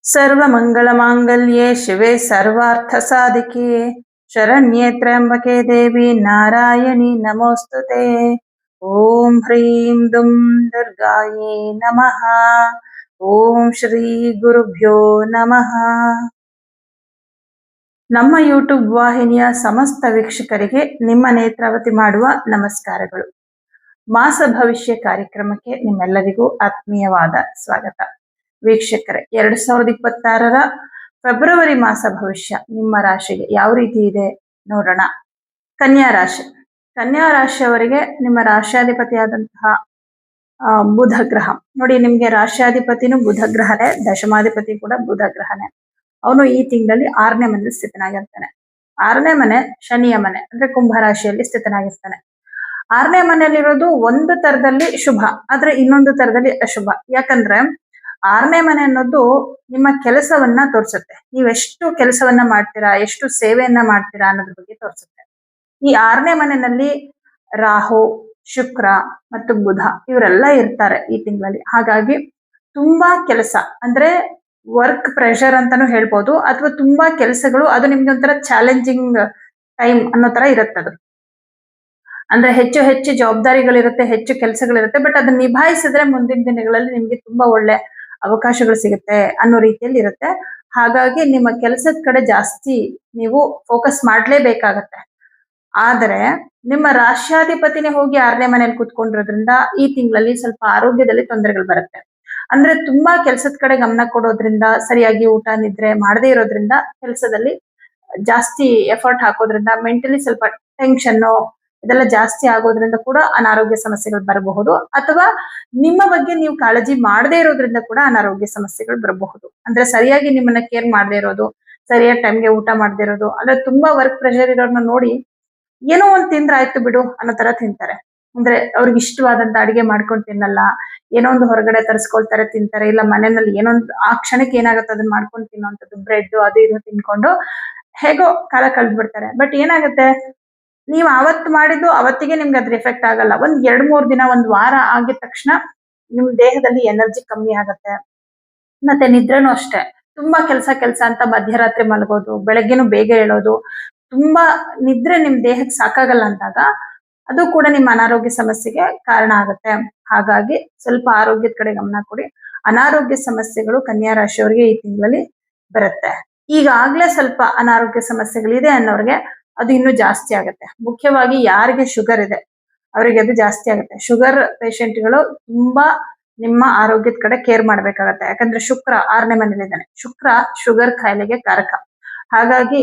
सर्वमङ्गलमाङ्गल्ये शिवे सर्वार्थसाधिके शरण्ये त्र्यम्बके देवी नारायणी नमोस्तुते। ॐ ह्रीं दुं दुर्गायै नमः। ಓಂ ಶ್ರೀ ಗುರುಭ್ಯೋ ನಮಃ. ನಮ್ಮ ಯೂಟ್ಯೂಬ್ ವಾಹಿನಿಯ ಸಮಸ್ತ ವೀಕ್ಷಕರಿಗೆ ನಿಮ್ಮ ನೇತ್ರಾವತಿ ಮಾಡುವ ನಮಸ್ಕಾರಗಳು. ಮಾಸ ಭವಿಷ್ಯ ಕಾರ್ಯಕ್ರಮಕ್ಕೆ ನಿಮ್ಮೆಲ್ಲರಿಗೂ ಆತ್ಮೀಯವಾದ ಸ್ವಾಗತ. ವೀಕ್ಷಕರೇ, 2026ರ ಫೆಬ್ರವರಿ ಮಾಸ ಭವಿಷ್ಯ ನಿಮ್ಮ ರಾಶಿಗೆ ಯಾವ ರೀತಿ ಇದೆ ನೋಡೋಣ. ಕನ್ಯಾ ರಾಶಿ. ಕನ್ಯಾ ರಾಶಿಯವರಿಗೆ ನಿಮ್ಮ ರಾಶ್ಯಾಧಿಪತಿಯಾದಂತಹ ಬುಧ ಗ್ರಹ ನೋಡಿ, ನಿಮ್ಗೆ ರಾಶ್ಯಾಧಿಪತಿನೂ ಬುಧ ಗ್ರಹನೇ, ದಶಮಾಧಿಪತಿ ಕೂಡ ಬುಧ ಗ್ರಹನೇ. ಅವನು ಈ ತಿಂಗಳಲ್ಲಿ 6ನೇ ಮನೆಯಲ್ಲಿ ಸ್ಥಿತನಾಗಿರ್ತಾನೆ. 6ನೇ ಮನೆ ಶನಿಯ ಮನೆ, ಅಂದ್ರೆ ಕುಂಭ ರಾಶಿಯಲ್ಲಿ ಸ್ಥಿತನಾಗಿರ್ತಾನೆ. 6ನೇ ಮನೆಯಲ್ಲಿರೋದು ಒಂದು ತರದಲ್ಲಿ ಶುಭ, ಆದ್ರೆ ಇನ್ನೊಂದು ತರದಲ್ಲಿ ಅಶುಭ. ಯಾಕಂದ್ರೆ 6ನೇ ಮನೆ ಅನ್ನೋದು ನಿಮ್ಮ ಕೆಲಸವನ್ನ ತೋರಿಸುತ್ತೆ. ನೀವೆಷ್ಟು ಕೆಲಸವನ್ನ ಮಾಡ್ತೀರಾ, ಎಷ್ಟು ಸೇವೆಯನ್ನ ಮಾಡ್ತೀರಾ ಅನ್ನೋದ್ರ ಬಗ್ಗೆ ತೋರಿಸುತ್ತೆ. ಈ 6ನೇ ಮನೆಯಲ್ಲಿ ರಾಹು, ಶುಕ್ರ ಮತ್ತು ಬುಧ ಇವರೆಲ್ಲ ಇರ್ತಾರೆ ಈ ತಿಂಗಳಲ್ಲಿ. ಹಾಗಾಗಿ ತುಂಬಾ ಕೆಲಸ, ಅಂದ್ರೆ ವರ್ಕ್ ಪ್ರೆಷರ್ ಅಂತಾನು ಹೇಳ್ಬೋದು, ಅಥವಾ ತುಂಬಾ ಕೆಲಸಗಳು. ಅದು ನಿಮ್ಗೆ ಒಂಥರ ಚಾಲೆಂಜಿಂಗ್ ಟೈಮ್ ಅನ್ನೋ ತರ ಇರುತ್ತದು. ಅಂದ್ರೆ ಹೆಚ್ಚು ಹೆಚ್ಚು ಜವಾಬ್ದಾರಿಗಳಿರುತ್ತೆ, ಹೆಚ್ಚು ಕೆಲಸಗಳಿರುತ್ತೆ. ಬಟ್ ಅದನ್ನ ನಿಭಾಯಿಸಿದ್ರೆ ಮುಂದಿನ ದಿನಗಳಲ್ಲಿ ನಿಮ್ಗೆ ತುಂಬಾ ಒಳ್ಳೆ ಅವಕಾಶಗಳು ಸಿಗುತ್ತೆ ಅನ್ನೋ ರೀತಿಯಲ್ಲಿ ಇರುತ್ತೆ. ಹಾಗಾಗಿ ನಿಮ್ಮ ಕೆಲಸದ ಕಡೆ ಜಾಸ್ತಿ ನೀವು ಫೋಕಸ್ ಮಾಡ್ಲೇಬೇಕಾಗತ್ತೆ. ಆದರೆ ನಿಮ್ಮ ರಾಶ್ಯಾಧಿಪತಿನೇ ಹೋಗಿ 6ನೇ ಮನೆಯಲ್ಲಿ ಕೂತ್ಕೊಂಡಿರೋದ್ರಿಂದ ಈ ತಿಂಗಳಲ್ಲಿ ಸ್ವಲ್ಪ ಆರೋಗ್ಯದಲ್ಲಿ ತೊಂದರೆಗಳು ಬರುತ್ತೆ. ಅಂದ್ರೆ ತುಂಬಾ ಕೆಲಸದ ಕಡೆ ಗಮನ ಕೊಡೋದ್ರಿಂದ, ಸರಿಯಾಗಿ ಊಟ ನಿದ್ರೆ ಮಾಡದೇ ಇರೋದ್ರಿಂದ, ಕೆಲಸದಲ್ಲಿ ಜಾಸ್ತಿ ಎಫರ್ಟ್ ಹಾಕೋದ್ರಿಂದ ಮೆಂಟಲಿ ಸ್ವಲ್ಪ ಟೆನ್ಷನ್ನು ಇದೆಲ್ಲ ಜಾಸ್ತಿ ಆಗೋದ್ರಿಂದ ಕೂಡ ಅನಾರೋಗ್ಯ ಸಮಸ್ಯೆಗಳು ಬರಬಹುದು. ಅಥವಾ ನಿಮ್ಮ ಬಗ್ಗೆ ನೀವು ಕಾಳಜಿ ಮಾಡದೇ ಇರೋದ್ರಿಂದ ಕೂಡ ಅನಾರೋಗ್ಯ ಸಮಸ್ಯೆಗಳು ಬರಬಹುದು. ಅಂದ್ರೆ ಸರಿಯಾಗಿ ನಿಮ್ಮನ್ನ ಕೇರ್ ಮಾಡದೇ ಇರೋದು, ಸರಿಯಾದ ಟೈಮ್ಗೆ ಊಟ ಮಾಡದೇ ಇರೋದು, ಅಂದ್ರೆ ತುಂಬಾ ವರ್ಕ್ ಪ್ರೆಷರ್ ಇರೋರ್ನ ನೋಡಿ ಏನೋ ಒಂದ್ ತಿಂದ್ರೆ ಆಯ್ತು ಬಿಡು ಅನ್ನೋ ತರ ತಿಂತಾರೆ. ಅಂದ್ರೆ ಅವ್ರಿಗೆ ಇಷ್ಟವಾದಂತ ಅಡಿಗೆ ಮಾಡ್ಕೊಂಡು ತಿನ್ನಲ್ಲ, ಏನೋ ಒಂದು ಹೊರಗಡೆ ತರಿಸ್ಕೊಳ್ತಾರೆ ತಿಂತಾರೆ. ಇಲ್ಲ ಮನೆಯಲ್ಲಿ ಏನೊಂದು ಆ ಕ್ಷಣಕ್ಕೆ ಏನಾಗುತ್ತೆ ಅದನ್ನ ಮಾಡ್ಕೊಂಡು ತಿನ್ನೋಂಥದ್ದು, ಬ್ರೆಡ್ ಅದು ಇದು ತಿನ್ಕೊಂಡು ಹೇಗೋ ಕಾಲ ಕಳೆದು ಬಿಡ್ತಾರೆ. ಬಟ್ ಏನಾಗುತ್ತೆ, ನೀವು ಅವತ್ತು ಮಾಡಿದ್ದು ಅವತ್ತಿಗೆ ನಿಮ್ಗೆ ಅದ್ರ ಎಫೆಕ್ಟ್ ಆಗಲ್ಲ. ಒಂದ್ 2-3 ದಿನ, ಒಂದ್ ವಾರ ಆಗಿದ ತಕ್ಷಣ ನಿಮ್ ದೇಹದಲ್ಲಿ ಎನರ್ಜಿ ಕಮ್ಮಿ ಆಗತ್ತೆ. ಮತ್ತೆ ನಿದ್ರೆನೂ ಅಷ್ಟೇ. ತುಂಬಾ ಕೆಲಸ ಅಂತ ಮಧ್ಯರಾತ್ರಿ ಮಲಗೋದು, ಬೆಳಗ್ಗೆನೂ ಬೇಗ ಹೇಳೋದು, ತುಂಬಾ ನಿದ್ರೆ ನಿಮ್ ದೇಹಕ್ಕೆ ಸಾಕಾಗಲ್ಲ ಅಂದಾಗ ಅದು ಕೂಡ ನಿಮ್ಮ ಅನಾರೋಗ್ಯ ಸಮಸ್ಯೆಗೆ ಕಾರಣ ಆಗುತ್ತೆ. ಹಾಗಾಗಿ ಸ್ವಲ್ಪ ಆರೋಗ್ಯದ ಕಡೆ ಗಮನ ಕೊಡಿ. ಅನಾರೋಗ್ಯ ಸಮಸ್ಯೆಗಳು ಕನ್ಯಾ ರಾಶಿಯವರಿಗೆ ಈ ತಿಂಗಳಲ್ಲಿ ಬರುತ್ತೆ. ಈಗಾಗ್ಲೇ ಸ್ವಲ್ಪ ಅನಾರೋಗ್ಯ ಸಮಸ್ಯೆಗಳಿದೆ ಅನ್ನೋರಿಗೆ ಅದು ಇನ್ನೂ ಜಾಸ್ತಿ ಆಗುತ್ತೆ. ಮುಖ್ಯವಾಗಿ ಯಾರಿಗೆ ಶುಗರ್ ಇದೆ ಅವರಿಗೆ ಅದು ಜಾಸ್ತಿ ಆಗುತ್ತೆ. ಶುಗರ್ ಪೇಷಂಟ್ಗಳು ತುಂಬಾ ನಿಮ್ಮ ಆರೋಗ್ಯದ ಕಡೆ ಕೇರ್ ಮಾಡ್ಬೇಕಾಗತ್ತೆ. ಯಾಕಂದ್ರೆ ಶುಕ್ರ 6ನೇ ಮನೇಲಿದ್ದಾನೆ. ಶುಕ್ರ ಶುಗರ್ ಕಾಯಿಲೆಗೆ ಕಾರಕ. ಹಾಗಾಗಿ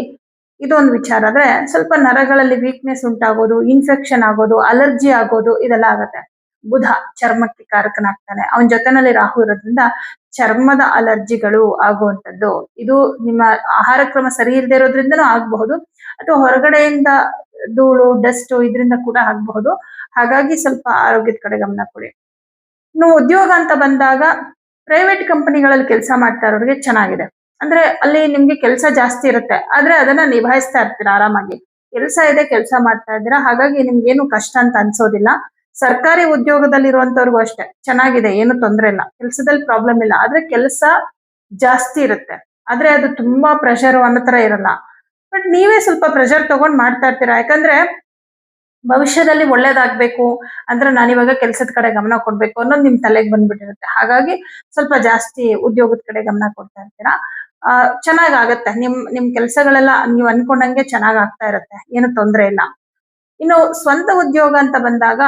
ಇದೊಂದು ವಿಚಾರ. ಆದ್ರೆ ಸ್ವಲ್ಪ ನರಗಳಲ್ಲಿ ವೀಕ್ನೆಸ್ ಉಂಟಾಗೋದು, ಇನ್ಫೆಕ್ಷನ್ ಆಗೋದು, ಅಲರ್ಜಿ ಆಗೋದು ಇದೆಲ್ಲ ಆಗತ್ತೆ. ಬುಧ ಚರ್ಮಕ್ಕೆ ಕಾರಕನಾಗ್ತಾನೆ. ಅವನ ಜೊತೆನಲ್ಲಿ ರಾಹು ಇರೋದ್ರಿಂದ ಚರ್ಮದ ಅಲರ್ಜಿಗಳು ಆಗುವಂಥದ್ದು, ಇದು ನಿಮ್ಮ ಆಹಾರ ಕ್ರಮ ಸರಿ ಇಲ್ಲದೆ ಇರೋದ್ರಿಂದನೂ ಆಗಬಹುದು, ಅಥವಾ ಹೊರಗಡೆಯಿಂದ ಧೂಳು ಡಸ್ಟ್ ಇದರಿಂದ ಕೂಡ ಆಗಬಹುದು. ಹಾಗಾಗಿ ಸ್ವಲ್ಪ ಆರೋಗ್ಯದ ಕಡೆ ಗಮನ ಕೊಡಿ. ಇನ್ನು ಉದ್ಯೋಗ ಅಂತ ಬಂದಾಗ ಪ್ರೈವೇಟ್ ಕಂಪನಿಗಳಲ್ಲಿ ಕೆಲಸ ಮಾಡ್ತಾ ಇರೋರಿಗೆ ಚೆನ್ನಾಗಿದೆ. ಅಂದ್ರೆ ಅಲ್ಲಿ ನಿಮ್ಗೆ ಕೆಲಸ ಜಾಸ್ತಿ ಇರುತ್ತೆ, ಆದ್ರೆ ಅದನ್ನ ನಿಭಾಯಿಸ್ತಾ ಇರ್ತೀರಾ ಆರಾಮಾಗಿ. ಕೆಲಸ ಇದೆ, ಕೆಲಸ ಮಾಡ್ತಾ ಇದ್ದೀರಾ, ಹಾಗಾಗಿ ನಿಮ್ಗೇನು ಕಷ್ಟ ಅಂತ ಅನ್ಸೋದಿಲ್ಲ. ಸರ್ಕಾರಿ ಉದ್ಯೋಗದಲ್ಲಿ ಇರುವಂತವ್ರಿಗೂ ಅಷ್ಟೇ ಚೆನ್ನಾಗಿದೆ, ಏನು ತೊಂದರೆ ಇಲ್ಲ, ಕೆಲಸದಲ್ಲಿ ಪ್ರಾಬ್ಲಮ್ ಇಲ್ಲ. ಆದ್ರೆ ಕೆಲಸ ಜಾಸ್ತಿ ಇರುತ್ತೆ, ಆದ್ರೆ ಅದು ತುಂಬಾ ಪ್ರೆಷರ್ ಅನ್ನೋ ತರ ಇರಲ್ಲ. ಬಟ್ ನೀವೇ ಸ್ವಲ್ಪ ಪ್ರೆಷರ್ ತಗೊಂಡ್ ಮಾಡ್ತಾ ಇರ್ತೀರಾ. ಯಾಕಂದ್ರೆ ಭವಿಷ್ಯದಲ್ಲಿ ಒಳ್ಳೇದಾಗ್ಬೇಕು ಅಂದ್ರೆ ನಾನಿವಾಗ ಕೆಲಸದ ಕಡೆ ಗಮನ ಕೊಡ್ಬೇಕು ಅನ್ನೋದು ನಿಮ್ ತಲೆಗೆ ಬಂದ್ಬಿಟ್ಟಿರುತ್ತೆ. ಹಾಗಾಗಿ ಸ್ವಲ್ಪ ಜಾಸ್ತಿ ಉದ್ಯೋಗದ ಕಡೆ ಗಮನ ಕೊಡ್ತಾ ಇರ್ತೀರಾ. ಚೆನ್ನಾಗಾಗತ್ತೆ. ನಿಮ್ ಕೆಲಸಗಳೆಲ್ಲ ನೀವು ಅನ್ಕೊಂಡಂಗೆ ಚೆನ್ನಾಗ್ ಆಗ್ತಾ ಇರುತ್ತೆ, ಏನು ತೊಂದರೆ ಇಲ್ಲ. ಇನ್ನು ಸ್ವಂತ ಉದ್ಯೋಗ ಅಂತ ಬಂದಾಗ,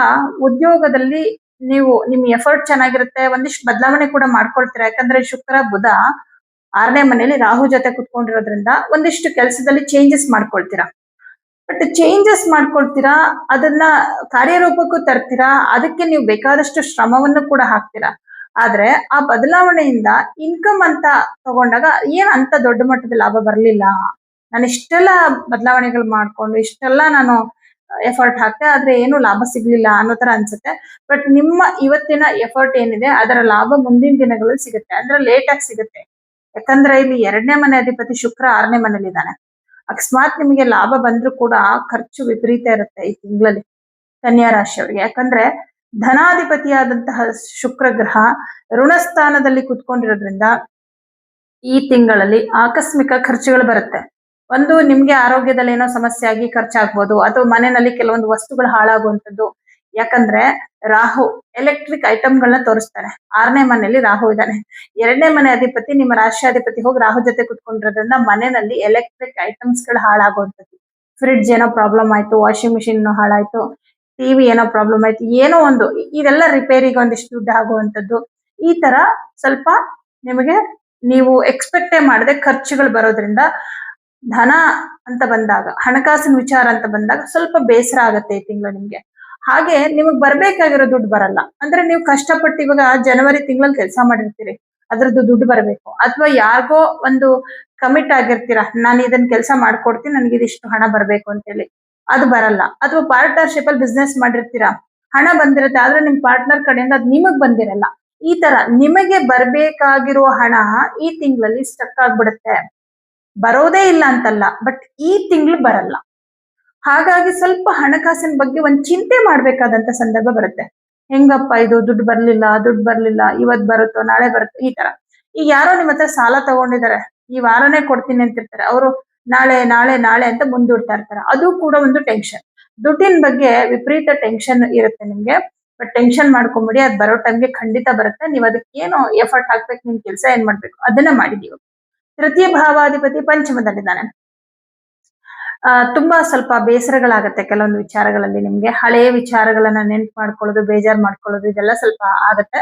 ಉದ್ಯೋಗದಲ್ಲಿ ನೀವು ನಿಮ್ ಎಫರ್ಟ್ ಚೆನ್ನಾಗಿರುತ್ತೆ, ಒಂದಿಷ್ಟು ಬದಲಾವಣೆ ಕೂಡ ಮಾಡ್ಕೊಳ್ತೀರಾ. ಯಾಕಂದ್ರೆ ಶುಕ್ರ ಬುಧ 6ನೇ ಮನೆಯಲ್ಲಿ ರಾಹು ಜೊತೆ ಕುತ್ಕೊಂಡಿರೋದ್ರಿಂದ ಒಂದಿಷ್ಟು ಕೆಲಸದಲ್ಲಿ ಚೇಂಜಸ್ ಮಾಡ್ಕೊಳ್ತೀರಾ. ಬಟ್ ಚೇಂಜಸ್ ಮಾಡ್ಕೊಳ್ತೀರಾ, ಅದನ್ನ ಕಾರ್ಯರೂಪಕ್ಕೂ ತರ್ತೀರಾ, ಅದಕ್ಕೆ ನೀವು ಬೇಕಾದಷ್ಟು ಶ್ರಮವನ್ನು ಕೂಡ ಹಾಕ್ತೀರಾ. ಆದ್ರೆ ಆ ಬದಲಾವಣೆಯಿಂದ ಇನ್ಕಮ್ ಅಂತ ತಗೊಂಡಾಗ ಏನ್ ಅಂತ ದೊಡ್ಡ ಮಟ್ಟದ ಲಾಭ ಬರಲಿಲ್ಲ. ನಾನು ಇಷ್ಟೆಲ್ಲ ಬದಲಾವಣೆಗಳು ಮಾಡ್ಕೊಂಡು ಇಷ್ಟೆಲ್ಲ ನಾನು ಎಫರ್ಟ್ ಹಾಕ್ತೆ, ಆದ್ರೆ ಏನು ಲಾಭ ಸಿಗ್ಲಿಲ್ಲ ಅನ್ನೋ ತರ ಅನ್ಸುತ್ತೆ. ಬಟ್ ನಿಮ್ಮ ಇವತ್ತಿನ ಎಫರ್ಟ್ ಏನಿದೆ ಅದರ ಲಾಭ ಮುಂದಿನ ದಿನಗಳಲ್ಲಿ ಸಿಗುತ್ತೆ, ಅಂದ್ರೆ ಲೇಟ್ ಆಗಿ ಸಿಗುತ್ತೆ. ಯಾಕಂದ್ರೆ ಇಲ್ಲಿ 2ನೇ ಮನೆ ಅಧಿಪತಿ ಶುಕ್ರ 6ನೇ ಮನೇಲಿದ್ದಾನೆ. ಅಕಸ್ಮಾತ್ ನಿಮಗೆ ಲಾಭ ಬಂದ್ರೂ ಕೂಡ ಖರ್ಚು ವಿಪರೀತ ಇರುತ್ತೆ ಈ ತಿಂಗಳಲ್ಲಿ ಕನ್ಯಾ ರಾಶಿಯವರಿಗೆ. ಯಾಕಂದ್ರೆ ಧನಾಧಿಪತಿಯಾದಂತಹ ಶುಕ್ರ ಗ್ರಹ ಋಣಸ್ಥಾನದಲ್ಲಿ ಕುತ್ಕೊಂಡಿರೋದ್ರಿಂದ ಈ ತಿಂಗಳಲ್ಲಿ ಆಕಸ್ಮಿಕ ಖರ್ಚುಗಳು ಬರುತ್ತೆ. ಒಂದು ನಿಮ್ಗೆ ಆರೋಗ್ಯದಲ್ಲಿ ಏನೋ ಸಮಸ್ಯೆ ಆಗಿ ಖರ್ಚಾಗ್ಬೋದು, ಅಥವಾ ಮನೆಯಲ್ಲಿ ಕೆಲವೊಂದು ವಸ್ತುಗಳು ಹಾಳಾಗುವಂಥದ್ದು. ಯಾಕಂದ್ರೆ ರಾಹು ಎಲೆಕ್ಟ್ರಿಕ್ ಐಟಮ್ಗಳನ್ನ ತೋರಿಸ್ತಾನೆ. 6ನೇ ಮನೆಯಲ್ಲಿ ರಾಹು ಇದ್ದಾನೆ. 2ನೇ ಮನೆ ಅಧಿಪತಿ ನಿಮ್ಮ ರಾಷ್ಟ್ರಾಧಿಪತಿ ಹೋಗಿ ರಾಹು ಜೊತೆ ಕುತ್ಕೊಂಡಿರೋದ್ರಿಂದ ಮನೆಯಲ್ಲಿ ಎಲೆಕ್ಟ್ರಿಕ್ ಐಟಮ್ಸ್ ಗಳು ಹಾಳಾಗುವಂಥದ್ದು. ಫ್ರಿಡ್ಜ್ ಏನೋ ಪ್ರಾಬ್ಲಮ್ ಆಯ್ತು, ವಾಷಿಂಗ್ ಮಿಷಿನ್ ಹಾಳಾಯ್ತು, ಟಿವಿ ಏನೋ ಪ್ರಾಬ್ಲಮ್ ಆಯ್ತು, ಏನೋ ಒಂದು ಇದೆಲ್ಲ ರಿಪೇರಿಗೆ ಒಂದಿಷ್ಟು ದುಡ್ಡು ಆಗುವಂಥದ್ದು. ಈ ತರ ಸ್ವಲ್ಪ ನಿಮಗೆ ನೀವು ಎಕ್ಸ್ಪೆಕ್ಟೇ ಮಾಡದೆ ಖರ್ಚುಗಳು ಬರೋದ್ರಿಂದ ಧನ ಅಂತ ಬಂದಾಗ, ಹಣಕಾಸಿನ ವಿಚಾರ ಅಂತ ಬಂದಾಗ ಸ್ವಲ್ಪ ಬೇಸರ ಆಗತ್ತೆ ಈ ತಿಂಗಳು ನಿಮ್ಗೆ. ಹಾಗೆ ನಿಮಗ್ ಬರ್ಬೇಕಾಗಿರೋ ದುಡ್ಡು ಬರಲ್ಲ. ಅಂದ್ರೆ ನೀವು ಕಷ್ಟಪಟ್ಟು ಇವಾಗ ಜನವರಿ ತಿಂಗಳಲ್ಲಿ ಕೆಲಸ ಮಾಡಿರ್ತೀರಿ, ಅದ್ರದ್ದು ದುಡ್ಡು ಬರಬೇಕು. ಅಥವಾ ಯಾರಿಗೋ ಒಂದು ಕಮಿಟ್ ಆಗಿರ್ತೀರಾ, ನಾನು ಇದನ್ನ ಕೆಲಸ ಮಾಡ್ಕೊಡ್ತೀನಿ, ನನಗೆ ಇದಿಷ್ಟು ಹಣ ಬರ್ಬೇಕು ಅಂತೇಳಿ, ಅದು ಬರಲ್ಲ. ಅಥವಾ ಪಾರ್ಟ್ನರ್ಶಿಪ್ ಅಲ್ಲಿ ಬಿಸ್ನೆಸ್ ಮಾಡಿರ್ತೀರಾ, ಹಣ ಬಂದಿರುತ್ತೆ, ಆದ್ರೆ ನಿಮ್ ಪಾರ್ಟ್ನರ್ ಕಡೆಯಿಂದ ಅದು ನಿಮಗ್ ಬಂದಿರಲ್ಲ. ಈ ತರ ನಿಮಗೆ ಬರ್ಬೇಕಾಗಿರುವ ಹಣ ಈ ತಿಂಗಳಲ್ಲಿ ಸ್ಟಕ್ ಆಗ್ಬಿಡುತ್ತೆ. ಬರೋದೇ ಇಲ್ಲ ಅಂತಲ್ಲ, ಬಟ್ ಈ ತಿಂಗಳು ಬರಲ್ಲ. ಹಾಗಾಗಿ ಸ್ವಲ್ಪ ಹಣಕಾಸಿನ ಬಗ್ಗೆ ಒಂದ್ ಚಿಂತೆ ಮಾಡ್ಬೇಕಾದಂತ ಸಂದರ್ಭ ಬರುತ್ತೆ. ಹೆಂಗಪ್ಪ ಇದು ದುಡ್ಡು ಬರ್ಲಿಲ್ಲ, ಇವತ್ ಬರುತ್ತೋ ನಾಳೆ ಬರುತ್ತೋ, ಈ ತರ. ಈಗ ಯಾರೋ ನಿಮ್ಮ ಹತ್ರ ಸಾಲ ತಗೊಂಡಿದ್ದಾರೆ, ಈ ವಾರನೇ ಕೊಡ್ತೀನಿ ಅಂತಿರ್ತಾರೆ, ಅವರು ನಾಳೆ ನಾಳೆ ನಾಳೆ ಅಂತ ಮುಂದೂಡ್ತಾ ಇರ್ತಾರೆ. ಅದು ಕೂಡ ಒಂದು ಟೆನ್ಷನ್. ದುಡ್ಡಿನ ಬಗ್ಗೆ ವಿಪರೀತ ಟೆನ್ಷನ್ ಇರುತ್ತೆ ನಿಮ್ಗೆ. ಬಟ್ ಟೆನ್ಷನ್ ಮಾಡ್ಕೊಂಬಿಡಿ, ಅದ್ ಬರೋ ಟೈಮ್ಗೆ ಖಂಡಿತ ಬರುತ್ತೆ. ನೀವು ಅದಕ್ಕೆ ಏನು ಎಫರ್ಟ್ ಹಾಕ್ಬೇಕು, ನಿಮ್ ಕೆಲಸ ಏನ್ ಮಾಡ್ಬೇಕು ಅದನ್ನ ಮಾಡಿ ನೀವು. ತೃತೀಯ ಭಾವಾಧಿಪತಿ ಪಂಚಮದಲ್ಲಿದ್ದಾನೆ. ತುಂಬಾ ಸ್ವಲ್ಪ ಬೇಸರಗಳಾಗತ್ತೆ ಕೆಲವೊಂದು ವಿಚಾರಗಳಲ್ಲಿ. ನಿಮ್ಗೆ ಹಳೆಯ ವಿಚಾರಗಳನ್ನ ನೆನ್ಪು ಮಾಡ್ಕೊಳ್ಳೋದು, ಬೇಜಾರ್ ಮಾಡ್ಕೊಳ್ಳೋದು, ಇದೆಲ್ಲ ಸ್ವಲ್ಪ ಆಗತ್ತೆ.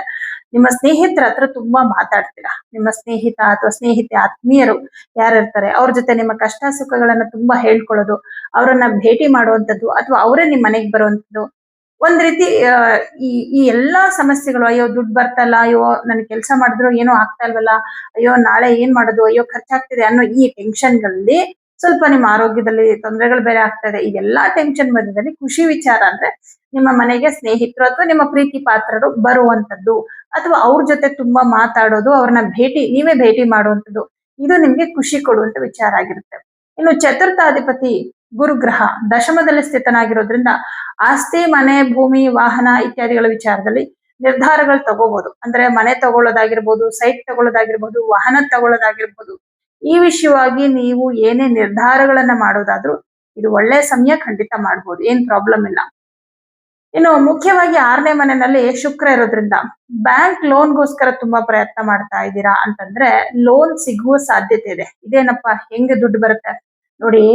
ನಿಮ್ಮ ಸ್ನೇಹಿತರ ಹತ್ರ ತುಂಬಾ ಮಾತಾಡ್ತೀರಾ. ನಿಮ್ಮ ಸ್ನೇಹಿತ ಅಥವಾ ಸ್ನೇಹಿತೆ, ಆತ್ಮೀಯರು ಯಾರಿರ್ತಾರೆ ಅವ್ರ ಜೊತೆ ನಿಮ್ಮ ಕಷ್ಟ ಸುಖಗಳನ್ನ ತುಂಬಾ ಹೇಳ್ಕೊಳ್ಳೋದು, ಅವರನ್ನ ಭೇಟಿ ಮಾಡುವಂಥದ್ದು, ಅಥವಾ ಅವರೇ ನಿಮ್ ಮನೆಗ್ ಬರುವಂಥದ್ದು. ಒಂದ್ ರೀತಿ ಈ ಎಲ್ಲಾ ಸಮಸ್ಯೆಗಳು, ಅಯ್ಯೋ ದುಡ್ಡು ಬರ್ತಲ್ಲ, ಅಯ್ಯೋ ನನ್ ಕೆಲಸ ಮಾಡಿದ್ರು ಏನೋ ಆಗ್ತಾ ಇಲ್ವಲ್ಲ, ಅಯ್ಯೋ ನಾಳೆ ಏನ್ ಮಾಡೋದು, ಅಯ್ಯೋ ಖರ್ಚಾಗ್ತಿದೆ ಅನ್ನೋ ಈ ಟೆನ್ಷನ್ಗಳಲ್ಲಿ ಸ್ವಲ್ಪ ನಿಮ್ಮ ಆರೋಗ್ಯದಲ್ಲಿ ತೊಂದರೆಗಳು ಬೇರೆ ಆಗ್ತಾ ಇದೆ. ಈ ಎಲ್ಲಾ ಟೆನ್ಷನ್ ಮಧ್ಯದಲ್ಲಿ ಖುಷಿ ವಿಚಾರ ಅಂದ್ರೆ ನಿಮ್ಮ ಮನೆಗೆ ಸ್ನೇಹಿತರು ಅಥವಾ ನಿಮ್ಮ ಪ್ರೀತಿ ಪಾತ್ರರು ಬರುವಂತದ್ದು, ಅಥವಾ ಅವ್ರ ಜೊತೆ ತುಂಬಾ ಮಾತಾಡೋದು, ಅವ್ರನ್ನ ನೀವೇ ಭೇಟಿ ಮಾಡುವಂಥದ್ದು, ಇದು ನಿಮ್ಗೆ ಖುಷಿ ಕೊಡುವಂತ ವಿಚಾರ ಆಗಿರುತ್ತೆ. ಇನ್ನು ಚತುರ್ಥಾಧಿಪತಿ ಗುರುಗ್ರಹ ದಶಮದಲ್ಲಿ ಸ್ಥಿತನಾಗಿರೋದ್ರಿಂದ ಆಸ್ತಿ, ಮನೆ, ಭೂಮಿ, ವಾಹನ ಇತ್ಯಾದಿಗಳ ವಿಚಾರದಲ್ಲಿ ನಿರ್ಧಾರಗಳು ತಗೋಬಹುದು. ಅಂದ್ರೆ ಮನೆ ತಗೊಳ್ಳೋದಾಗಿರ್ಬೋದು, ಸೈಟ್ ತಗೊಳ್ಳೋದಾಗಿರ್ಬೋದು, ವಾಹನ ತಗೊಳ್ಳೋದಾಗಿರ್ಬೋದು. ಈ ವಿಷಯವಾಗಿ ನೀವು ಏನೇ ನಿರ್ಧಾರಗಳನ್ನ ಮಾಡೋದಾದ್ರೂ ಇದು ಒಳ್ಳೆ ಸಮಯ, ಖಂಡಿತ ಮಾಡ್ಬೋದು, ಏನ್ ಪ್ರಾಬ್ಲಮ್ ಇಲ್ಲ. ಇನ್ನು ಮುಖ್ಯವಾಗಿ 6ನೇ ಮನೆಯಲ್ಲಿ ಶುಕ್ರ ಇರೋದ್ರಿಂದ ಬ್ಯಾಂಕ್ ಲೋನ್ಗೋಸ್ಕರ ತುಂಬಾ ಪ್ರಯತ್ನ ಮಾಡ್ತಾ ಇದ್ದೀರಾ ಅಂತಂದ್ರೆ ಲೋನ್ ಸಿಗುವ ಸಾಧ್ಯತೆ ಇದೆ. ಇದೇನಪ್ಪ ಹೆಂಗೆ ದುಡ್ಡು ಬರುತ್ತೆ ನೋಡಿ,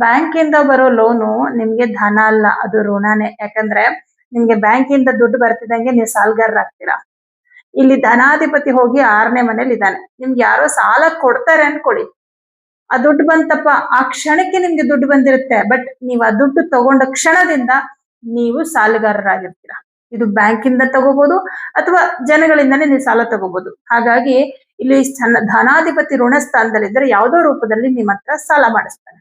ಬ್ಯಾಂಕ್ ಇಂದ ಬರೋ ಲೋನು ನಿಮ್ಗೆ ಧನ ಅಲ್ಲ, ಅದು ಋಣನೇ. ಯಾಕಂದ್ರೆ ನಿಮ್ಗೆ ಬ್ಯಾಂಕ್ ಇಂದ ದುಡ್ಡು ಬರ್ತಿದಂಗೆ ನೀವು ಸಾಲಗಾರರಾಗ್ತೀರಾ. ಇಲ್ಲಿ ಧನಾಧಿಪತಿ ಹೋಗಿ 6ನೇ ಮನೇಲಿ ಇದ್ದಾನೆ. ನಿಮ್ಗೆ ಯಾರೋ ಸಾಲ ಕೊಡ್ತಾರೆ ಅನ್ಕೊಳ್ಳಿ, ಆ ದುಡ್ಡು ಬಂತಪ್ಪ, ಆ ಕ್ಷಣಕ್ಕೆ ನಿಮ್ಗೆ ದುಡ್ಡು ಬಂದಿರುತ್ತೆ. ಬಟ್ ನೀವು ಆ ದುಡ್ಡು ತಗೊಂಡ ಕ್ಷಣದಿಂದ ನೀವು ಸಾಲಗಾರರಾಗಿರ್ತೀರಾ. ಇದು ಬ್ಯಾಂಕ್ ಇಂದ ತಗೋಬಹುದು, ಅಥವಾ ಜನಗಳಿಂದಾನೇ ನೀವು ಸಾಲ ತಗೋಬಹುದು. ಹಾಗಾಗಿ ಇಲ್ಲಿ ಧನಾಧಿಪತಿ ಋಣ ಸ್ಥಾನದಲ್ಲಿದ್ದರೆ ಯಾವುದೋ ರೂಪದಲ್ಲಿ ನಿಮ್ಮ ಹತ್ರ ಸಾಲ ಮಾಡಿಸ್ತಾನೆ.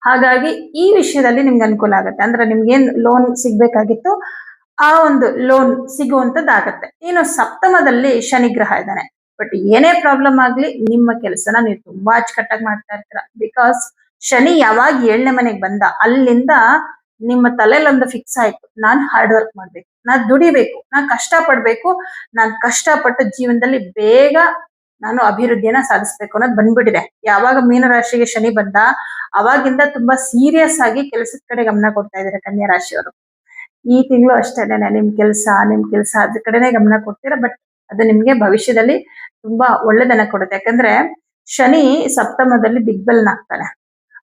ಹಾಗಾಗಿ ಈ ವಿಷಯದಲ್ಲಿ ನಿಮ್ಗೆ ಅನುಕೂಲ ಆಗುತ್ತೆ. ಅಂದ್ರೆ ನಿಮ್ಗೇನ್ ಲೋನ್ ಸಿಗ್ಬೇಕಾಗಿತ್ತು ಆ ಒಂದು ಲೋನ್ ಸಿಗುವಂತದ್ದಾಗತ್ತೆ. ಇನ್ನು ಸಪ್ತಮದಲ್ಲಿ ಶನಿ ಗ್ರಹ ಇದ್ದಾನೆ. ಬಟ್ ಏನೇ ಪ್ರಾಬ್ಲಮ್ ಆಗ್ಲಿ ನಿಮ್ಮ ಕೆಲಸನ ನೀವು ತುಂಬಾ ಅಚ್ಚುಕಟ್ಟಾಗಿ ಮಾಡ್ತಾ ಇರ್ತೀರಾ. ಬಿಕಾಸ್ ಶನಿ ಯಾವಾಗ 7ನೇ ಮನೆಗೆ ಬಂದ ಅಲ್ಲಿಂದ ನಿಮ್ಮ ತಲೆಯಲ್ಲಿ ಒಂದು ಫಿಕ್ಸ್ ಆಯ್ತು, ನಾನ್ ಹಾರ್ಡ್ ವರ್ಕ್ ಮಾಡ್ಬೇಕು, ನಾನ್ ದುಡಿಬೇಕು, ನಾನ್ ಕಷ್ಟ ಪಡ್ಬೇಕು, ನಾನ್ ಕಷ್ಟಪಟ್ಟು ಜೀವನದಲ್ಲಿ ಬೇಗ ನಾನು ಅಭಿವೃದ್ಧಿಯನ್ನ ಸಾಧಿಸ್ಬೇಕು ಅನ್ನೋದು ಬಂದ್ಬಿಟ್ಟಿದೆ. ಯಾವಾಗ ಮೀನರಾಶಿಗೆ ಶನಿ ಬಂದ ಅವಾಗಿಂದ ತುಂಬಾ ಸೀರಿಯಸ್ ಆಗಿ ಕೆಲಸದ ಕಡೆ ಗಮನ ಕೊಡ್ತಾ ಇದ್ದಾರೆ ಕನ್ಯಾ ರಾಶಿಯವರು. ಈ ತಿಂಗಳು ಅಷ್ಟೇನೆ ನಿಮ್ ಕೆಲ್ಸ ಅದ್ರ ಕಡೆನೆ ಗಮನ ಕೊಡ್ತೀರಾ. ಬಟ್ ಅದು ನಿಮ್ಗೆ ಭವಿಷ್ಯದಲ್ಲಿ ತುಂಬಾ ಒಳ್ಳೆದನ್ನ ಕೊಡುತ್ತೆ. ಯಾಕಂದ್ರೆ ಶನಿ ಸಪ್ತಮದಲ್ಲಿ ದಿಗ್ಬಲನಾಗ್ತಾನೆ.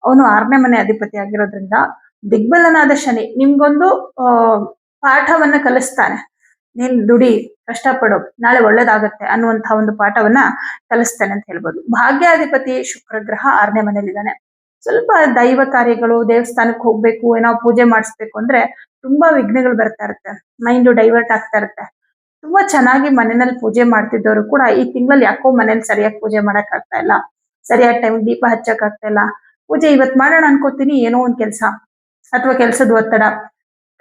ಅವನು 6ನೇ ಮನೆ ಅಧಿಪತಿ ಆಗಿರೋದ್ರಿಂದ ದಿಗ್ಬಲನಾದ ಶನಿ ನಿಮ್ಗೊಂದು ಪಾಠವನ್ನ ಕಲಿಸ್ತಾನೆ. ನೀನ್ ದುಡಿ, ಕಷ್ಟಪಡು, ನಾಳೆ ಒಳ್ಳೇದಾಗತ್ತೆ ಅನ್ನುವಂತಹ ಒಂದು ಪಾಠವನ್ನ ಕಲಿಸ್ತಾನೆ ಅಂತ ಹೇಳ್ಬೋದು. ಭಾಗ್ಯಾಧಿಪತಿ ಶುಕ್ರ ಗ್ರಹ 6ನೇ ಮನೇಲಿದ್ದಾನೆ. ಸ್ವಲ್ಪ ದೈವ ಕಾರ್ಯಗಳು, ದೇವಸ್ಥಾನಕ್ಕೆ ಹೋಗ್ಬೇಕು, ಏನೋ ಪೂಜೆ ಮಾಡಿಸ್ಬೇಕು ಅಂದ್ರೆ ತುಂಬಾ ವಿಘ್ನಗಳು ಬರ್ತಾ ಇರುತ್ತೆ. ಮೈಂಡ್ ಡೈವರ್ಟ್ ಆಗ್ತಾ ಇರುತ್ತೆ. ತುಂಬಾ ಚೆನ್ನಾಗಿ ಮನೆಯಲ್ಲಿ ಪೂಜೆ ಮಾಡ್ತಿದ್ದವರು ಕೂಡ ಈ ತಿಂಗಳಲ್ಲಿ ಯಾಕೋ ಮನೇಲಿ ಸರಿಯಾಗಿ ಪೂಜೆ ಮಾಡಕ್ ಆಗ್ತಾ ಇಲ್ಲ, ಸರಿಯಾದ ಟೈಮ್ ದೀಪ ಹಚ್ಚಕ್ ಆಗ್ತಾ ಇಲ್ಲ. ಪೂಜೆ ಇವತ್ ಮಾಡೋಣ ಅನ್ಕೋತೀನಿ, ಏನೋ ಒಂದ್ ಕೆಲ್ಸ ಅಥವಾ ಕೆಲ್ಸದ ಒತ್ತಡ,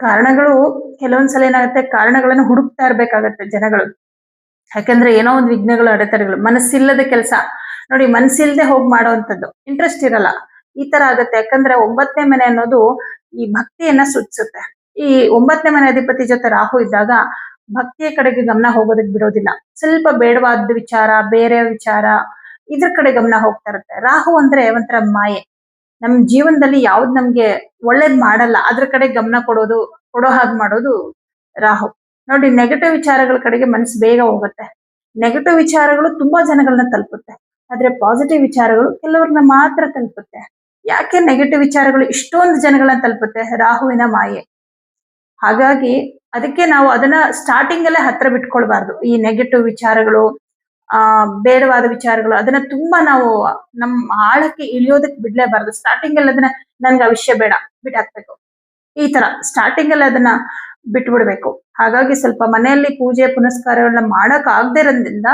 ಕಾರಣಗಳು ಕೆಲವೊಂದ್ಸಲ ಏನಾಗುತ್ತೆ, ಕಾರಣಗಳನ್ನು ಹುಡುಕ್ತಾ ಇರ್ಬೇಕಾಗತ್ತೆ ಜನಗಳು. ಯಾಕಂದ್ರೆ ಏನೋ ಒಂದು ವಿಘ್ನಗಳು, ಅಡೆತಡೆಗಳು, ಮನಸ್ಸಿಲ್ಲದ ಕೆಲಸ ನೋಡಿ, ಮನಸ್ಸಿಲ್ಲದೆ ಹೋಗಿ ಮಾಡೋವಂಥದ್ದು, ಇಂಟ್ರೆಸ್ಟ್ ಇರಲ್ಲ, ಈ ತರ ಆಗತ್ತೆ. ಯಾಕಂದ್ರೆ 9ನೇ ಮನೆ ಅನ್ನೋದು ಈ ಭಕ್ತಿಯನ್ನ ಸೂಚಿಸುತ್ತೆ. ಈ 9ನೇ ಮನೆ ಅಧಿಪತಿ ಜೊತೆ ರಾಹು ಇದ್ದಾಗ ಭಕ್ತಿಯ ಕಡೆಗೆ ಗಮನ ಹೋಗೋದಕ್ಕೆ ಬಿಡೋದಿಲ್ಲ. ಸ್ವಲ್ಪ ಬೇಡವಾದ ವಿಚಾರ, ಬೇರೆ ವಿಚಾರ ಇದ್ರ ಕಡೆ ಗಮನ ಹೋಗ್ತಾ ಇರುತ್ತೆ. ರಾಹು ಅಂದ್ರೆ ಒಂಥರ ಮಾಯೆ. ನಮ್ ಜೀವನದಲ್ಲಿ ಯಾವ್ದು ನಮ್ಗೆ ಒಳ್ಳೇದ್ ಮಾಡಲ್ಲ ಅದ್ರ ಕಡೆ ಗಮನ ಕೊಡೋ ಹಾಗೆ ಮಾಡೋದು ರಾಹು. ನೋಡಿ, ನೆಗೆಟಿವ್ ವಿಚಾರಗಳ ಕಡೆಗೆ ಮನಸ್ಸು ಬೇಗ ಹೋಗುತ್ತೆ. ನೆಗೆಟಿವ್ ವಿಚಾರಗಳು ತುಂಬಾ ಜನಗಳನ್ನ ತಲುಪುತ್ತೆ. ಆದ್ರೆ ಪಾಸಿಟಿವ್ ವಿಚಾರಗಳು ಕೆಲವ್ರನ್ನ ಮಾತ್ರ ತಲುಪುತ್ತೆ. ಯಾಕೆ ನೆಗೆಟಿವ್ ವಿಚಾರಗಳು ಇಷ್ಟೊಂದು ಜನಗಳನ್ನ ತಲುಪುತ್ತೆ? ರಾಹುವಿನ ಮಾಯೆ. ಹಾಗಾಗಿ ಅದಕ್ಕೆ ನಾವು ಅದನ್ನ ಸ್ಟಾರ್ಟಿಂಗ್ ಅಲ್ಲೇ ಹತ್ರ ಬಿಟ್ಕೊಳ್ಬಾರ್ದು. ಈ ನೆಗೆಟಿವ್ ವಿಚಾರಗಳು, ಬೇಡವಾದ ವಿಚಾರಗಳು ಅದನ್ನ ತುಂಬಾ ನಾವು ನಮ್ ಆಳಕ್ಕೆ ಇಳಿಯೋದಕ್ಕೆ ಬಿಡ್ಲೇಬಾರ್ದು. ಸ್ಟಾರ್ಟಿಂಗ್ ಅಲ್ಲಿ ಅದನ್ನ ನನ್ಗೆ ಆ ವಿಷಯ ಬೇಡ ಬಿಟ್ಟಾಕ್ಬೇಕು, ಈ ತರ ಸ್ಟಾರ್ಟಿಂಗ್ ಅಲ್ಲಿ ಅದನ್ನ ಬಿಟ್ಬಿಡ್ಬೇಕು. ಹಾಗಾಗಿ ಸ್ವಲ್ಪ ಮನೆಯಲ್ಲಿ ಪೂಜೆ ಪುನಸ್ಕಾರಗಳನ್ನ ಮಾಡಕ್ ಆಗದೆ ಇರೋದ್ರಿಂದ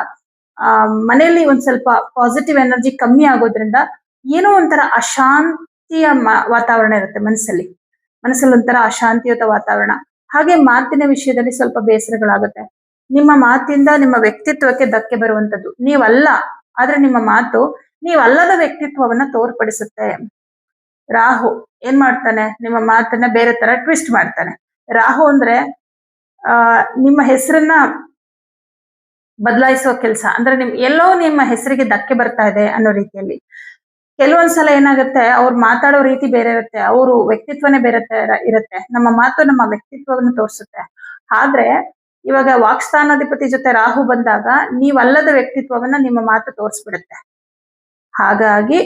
ಮನೆಯಲ್ಲಿ ಒಂದ್ ಸ್ವಲ್ಪ ಪಾಸಿಟಿವ್ ಎನರ್ಜಿ ಕಮ್ಮಿ ಆಗೋದ್ರಿಂದ ಏನೋ ಒಂಥರ ಅಶಾಂತಿಯ ವಾತಾವರಣ ಇರುತ್ತೆ ಮನಸ್ಸಲ್ಲಿ ಒಂಥರ ಅಶಾಂತಿಯುತ ವಾತಾವರಣ. ಹಾಗೆ ಮಾತಿನ ವಿಷಯದಲ್ಲಿ ಸ್ವಲ್ಪ ಬೇಸರಗಳಾಗುತ್ತೆ. ನಿಮ್ಮ ಮಾತಿಂದ ನಿಮ್ಮ ವ್ಯಕ್ತಿತ್ವಕ್ಕೆ ಧಕ್ಕೆ ಬರುವಂತದ್ದು. ನೀವಲ್ಲ, ಆದ್ರೆ ನಿಮ್ಮ ಮಾತು ನೀವಲ್ಲದ ವ್ಯಕ್ತಿತ್ವವನ್ನ ತೋರ್ಪಡಿಸುತ್ತೆ. ರಾಹು ಏನ್ ಮಾಡ್ತಾನೆ? ನಿಮ್ಮ ಮಾತನ್ನ ಬೇರೆ ತರ ಟ್ವಿಸ್ಟ್ ಮಾಡ್ತಾನೆ. ರಾಹು ಅಂದ್ರೆ ನಿಮ್ಮ ಹೆಸರನ್ನ ಬದಲಾಯಿಸುವ ಕೆಲಸ. ಅಂದ್ರೆ ಎಲ್ಲೋ ನಿಮ್ಮ ಹೆಸರಿಗೆ ಧಕ್ಕೆ ಬರ್ತಾ ಇದೆ ಅನ್ನೋ ರೀತಿಯಲ್ಲಿ. ಕೆಲವೊಂದ್ಸಲ ಏನಾಗುತ್ತೆ, ಅವ್ರು ಮಾತಾಡೋ ರೀತಿ ಬೇರೆ ಇರುತ್ತೆ, ಅವರು ವ್ಯಕ್ತಿತ್ವನೇ ಬೇರೆ ಇರುತ್ತೆ. ನಮ್ಮ ಮಾತು ನಮ್ಮ ವ್ಯಕ್ತಿತ್ವವನ್ನು ತೋರಿಸುತ್ತೆ. ಆದ್ರೆ ಇವಾಗ ವಾಕ್ಸ್ಥಾನಾಧಿಪತಿ ಜೊತೆ ರಾಹು ಬಂದಾಗ ನೀವಲ್ಲದ ವ್ಯಕ್ತಿತ್ವವನ್ನ ನಿಮ್ಮ ಮಾತು ತೋರಿಸ್ಬಿಡುತ್ತೆ. ಹಾಗಾಗಿ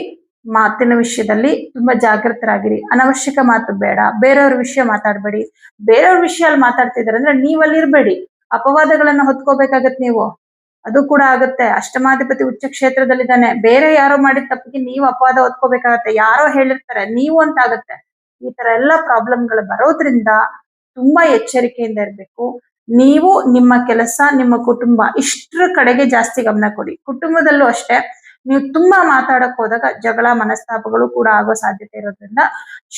ಮಾತಿನ ವಿಷಯದಲ್ಲಿ ತುಂಬಾ ಜಾಗೃತರಾಗಿರಿ. ಅನವಶ್ಯಕ ಮಾತು ಬೇಡ. ಬೇರೆಯವ್ರ ವಿಷಯ ಮಾತಾಡ್ಬೇಡಿ. ಬೇರೆಯವ್ರ ವಿಷಯ ಮಾತಾಡ್ತಿದಾರೆ ಅಂದ್ರೆ ನೀವಲ್ಲಿರ್ಬೇಡಿ. ಅಪವಾದಗಳನ್ನ ಹೊತ್ಕೋಬೇಕಾಗತ್ತೆ ನೀವು. ಅದು ಕೂಡ ಆಗುತ್ತೆ. ಅಷ್ಟಮಾಧಿಪತಿ ಉಚ್ಚ ಕ್ಷೇತ್ರದಲ್ಲಿದ್ದಾನೆ. ಬೇರೆ ಯಾರೋ ಮಾಡಿದ ತಪ್ಪಿಗೆ ನೀವು ಅಪವಾದ ಹೊತ್ಕೋಬೇಕಾಗತ್ತೆ. ಯಾರೋ ಹೇಳಿರ್ತಾರೆ ನೀವು ಅಂತ ಆಗತ್ತೆ. ಈ ತರ ಎಲ್ಲ ಪ್ರಾಬ್ಲಮ್ಗಳು ಬರೋದ್ರಿಂದ ತುಂಬಾ ಎಚ್ಚರಿಕೆಯಿಂದ ಇರ್ಬೇಕು. ನೀವು ನಿಮ್ಮ ಕೆಲಸ, ನಿಮ್ಮ ಕುಟುಂಬ ಇಷ್ಟರ ಕಡೆಗೆ ಜಾಸ್ತಿ ಗಮನ ಕೊಡಿ. ಕುಟುಂಬದಲ್ಲೂ ಅಷ್ಟೇ, ನೀವು ತುಂಬಾ ಮಾತಾಡಕ್ ಹೋದಾಗ ಜಗಳ ಮನಸ್ತಾಪಗಳು ಕೂಡ ಆಗೋ ಸಾಧ್ಯತೆ ಇರೋದ್ರಿಂದ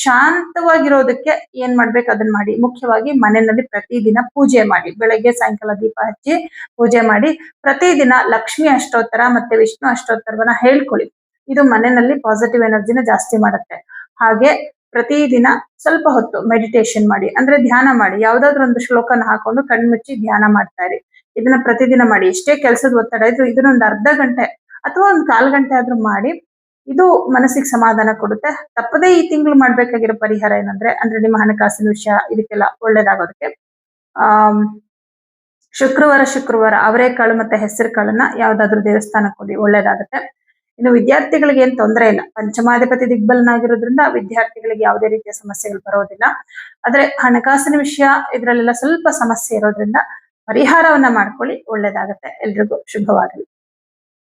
ಶಾಂತವಾಗಿರೋದಕ್ಕೆ ಏನ್ ಮಾಡ್ಬೇಕು ಅದನ್ನ ಮಾಡಿ. ಮುಖ್ಯವಾಗಿ ಮನೆಯಲ್ಲಿ ಪ್ರತಿದಿನ ಪೂಜೆ ಮಾಡಿ. ಬೆಳಗ್ಗೆ ಸಾಯಂಕಾಲ ದೀಪ ಹಚ್ಚಿ ಪೂಜೆ ಮಾಡಿ. ಪ್ರತಿದಿನ ಲಕ್ಷ್ಮಿ ಅಷ್ಟೋತ್ತರ ಮತ್ತೆ ವಿಷ್ಣು ಅಷ್ಟೋತ್ತರವನ್ನ ಹೇಳ್ಕೊಳ್ಳಿ. ಇದು ಮನೆಯಲ್ಲಿ ಪಾಸಿಟಿವ್ ಎನರ್ಜಿನ ಜಾಸ್ತಿ ಮಾಡುತ್ತೆ. ಹಾಗೆ ಪ್ರತಿದಿನ ಸ್ವಲ್ಪ ಹೊತ್ತು ಮೆಡಿಟೇಷನ್ ಮಾಡಿ, ಅಂದ್ರೆ ಧ್ಯಾನ ಮಾಡಿ. ಯಾವ್ದಾದ್ರು ಒಂದು ಶ್ಲೋಕನ ಹಾಕೊಂಡು ಕಣ್ಮುಚ್ಚಿ ಧ್ಯಾನ ಮಾಡ್ತಾ ಇರಿ. ಇದನ್ನ ಪ್ರತಿದಿನ ಮಾಡಿ. ಎಷ್ಟೇ ಕೆಲಸದ ಒತ್ತಡ ಇದ್ರು ಇದನ್ನೊಂದು ಅರ್ಧ ಗಂಟೆ ಅಥವಾ ಒಂದು 1/4 ಗಂಟೆ ಆದ್ರೂ ಮಾಡಿ. ಇದು ಮನಸ್ಸಿಗೆ ಸಮಾಧಾನ ಕೊಡುತ್ತೆ. ತಪ್ಪದೇ ಈ ತಿಂಗಳು ಮಾಡ್ಬೇಕಾಗಿರೋ ಪರಿಹಾರ ಏನಂದ್ರೆ, ಅಂದ್ರೆ ನಿಮ್ಮ ಹಣಕಾಸಿನ ವಿಷಯ ಇದಕ್ಕೆಲ್ಲ ಒಳ್ಳೇದಾಗೋದಕ್ಕೆ ಶುಕ್ರವಾರ ಅವರೆಕಾಳು ಮತ್ತೆ ಹೆಸರು ಕಾಳನ್ನ ಯಾವ್ದಾದ್ರು ದೇವಸ್ಥಾನಕ್ಕೆ ಕೊಡಿ, ಒಳ್ಳೇದಾಗುತ್ತೆ. ಇನ್ನು ವಿದ್ಯಾರ್ಥಿಗಳಿಗೆ ಏನ್ ತೊಂದರೆ ಇಲ್ಲ. ಪಂಚಮಾಧಿಪತಿ ದಿಗ್ಬಲನಾಗಿರೋದ್ರಿಂದ ವಿದ್ಯಾರ್ಥಿಗಳಿಗೆ ಯಾವುದೇ ರೀತಿಯ ಸಮಸ್ಯೆಗಳು ಬರೋದಿಲ್ಲ. ಆದ್ರೆ ಹಣಕಾಸಿನ ವಿಷಯ ಇದ್ರಲ್ಲೆಲ್ಲ ಸ್ವಲ್ಪ ಸಮಸ್ಯೆ ಇರೋದ್ರಿಂದ ಪರಿಹಾರವನ್ನ ಮಾಡ್ಕೊಳ್ಳಿ, ಒಳ್ಳೇದಾಗತ್ತೆ. ಎಲ್ರಿಗೂ ಶುಭವಾಗಲಿ.